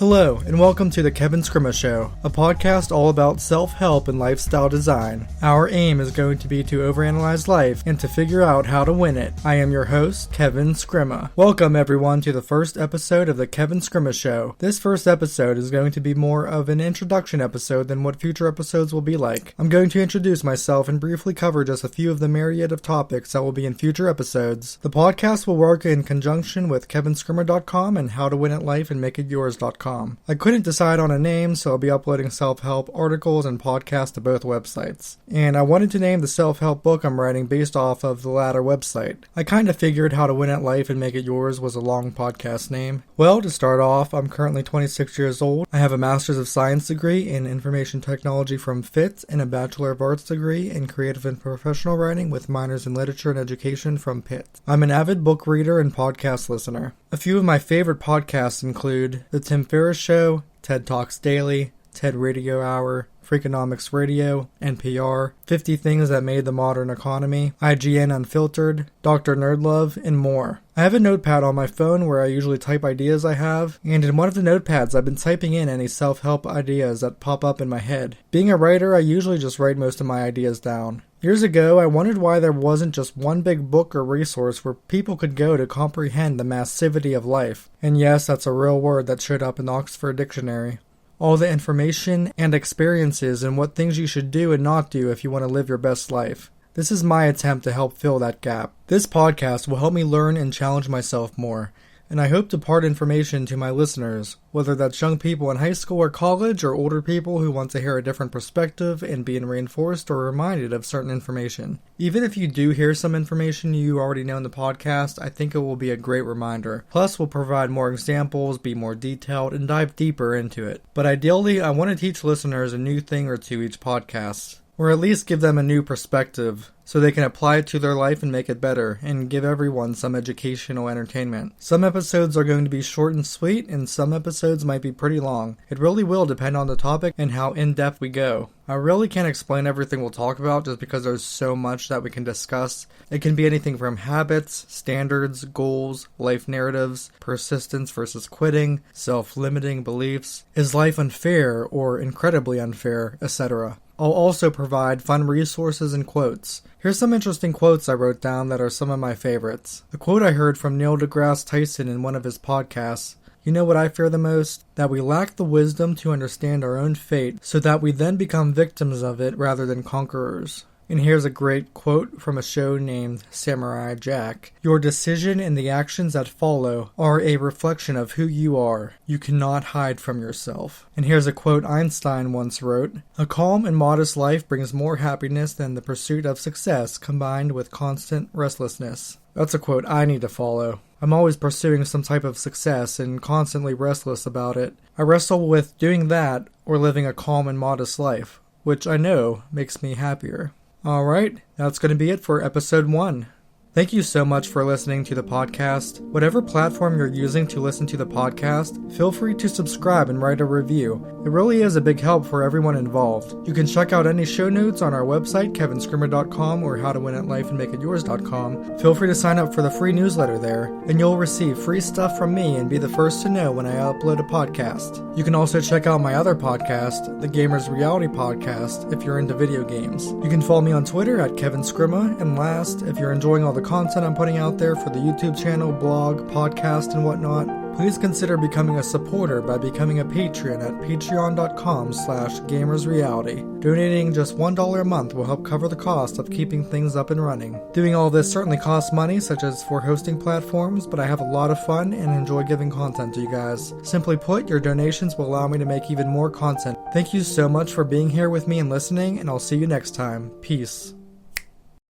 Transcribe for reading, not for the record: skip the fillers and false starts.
Hello, and welcome to the Kevin Scrima Show, a podcast all about self-help and lifestyle design. Our aim is going to be to overanalyze life and to figure out how to win it. I am your host, Kevin Scrima. Welcome everyone to the first episode of the Kevin Scrima Show. This first episode is going to be more of an introduction episode than what future episodes will be like. I'm going to introduce myself and briefly cover just a few of the myriad of topics that will be in future episodes. The podcast will work in conjunction with kevinscrima.com and howtowinatlife.and I couldn't decide on a name, so I'll be uploading self-help articles and podcasts to both websites. And I wanted to name the self-help book I'm writing based off of the latter website. I kind of figured How to Win at Life and Make It Yours was a long podcast name. Well, to start off, I'm currently 26 years old. I have a Master's of Science degree in Information Technology from FIT and a Bachelor of Arts degree in Creative and Professional Writing with minors in Literature and Education from Pitt. I'm an avid book reader and podcast listener. A few of my favorite podcasts include The Tim Ferriss Show, TED Talks Daily, TED Radio Hour, Freakonomics Radio, NPR, 50 Things That Made the Modern Economy, IGN Unfiltered, Dr. Nerdlove, and more. I have a notepad on my phone where I usually type ideas I have, and in one of the notepads I've been typing in any self-help ideas that pop up in my head. Being a writer, I usually just write most of my ideas down. Years ago, I wondered why there wasn't just one big book or resource where people could go to comprehend the massivity of life. And yes, that's a real word that showed up in the Oxford Dictionary. All the information and experiences and what things you should do and not do if you want to live your best life. This is my attempt to help fill that gap. This podcast will help me learn and challenge myself more, and I hope to impart information to my listeners, whether that's young people in high school or college or older people who want to hear a different perspective and being reinforced or reminded of certain information. Even if you do hear some information you already know in the podcast, I think it will be a great reminder. Plus, we'll provide more examples, be more detailed, and dive deeper into it. But ideally, I want to teach listeners a new thing or two each podcast, or at least give them a new perspective, so they can apply it to their life and make it better, and give everyone some educational entertainment. Some episodes are going to be short and sweet, and some episodes might be pretty long. It really will depend on the topic and how in-depth we go. I really can't explain everything we'll talk about just because there's so much that we can discuss. It can be anything from habits, standards, goals, life narratives, persistence versus quitting, self-limiting beliefs, is life unfair or incredibly unfair, etc. I'll also provide fun resources and quotes. Here's some interesting quotes I wrote down that are some of my favorites. The quote I heard from Neil deGrasse Tyson in one of his podcasts: "You know what I fear the most? That we lack the wisdom to understand our own fate, so that we then become victims of it rather than conquerors." And here's a great quote from a show named Samurai Jack. "Your decision and the actions that follow are a reflection of who you are. You cannot hide from yourself." And here's a quote Einstein once wrote: "A calm and modest life brings more happiness than the pursuit of success combined with constant restlessness." That's a quote I need to follow. I'm always pursuing some type of success and constantly restless about it. I wrestle with doing that or living a calm and modest life, which I know makes me happier. Alright, that's going to be it for episode 1. Thank you so much for listening to the podcast. Whatever platform you're using to listen to the podcast, feel free to subscribe and write a review. It really is a big help for everyone involved. You can check out any show notes on our website, kevinscrima.com, or howtowinatlife.and-make-it-yours.com. Feel free to sign up for the free newsletter there, and you'll receive free stuff from me and be the first to know when I upload a podcast. You can also check out my other podcast, the Gamers Reality Podcast, if you're into video games. You can follow me on Twitter at Kevin Scrima, and last, if you're enjoying all the content I'm putting out there for the YouTube channel, blog, podcast, and whatnot, please consider becoming a supporter by becoming a patron at patreon.com/gamersreality. Donating just $1 a month will help cover the cost of keeping things up and running. Doing all this certainly costs money, such as for hosting platforms, but I have a lot of fun and enjoy giving content to you guys. Simply put, your donations will allow me to make even more content. Thank you so much for being here with me and listening, and I'll see you next time. Peace.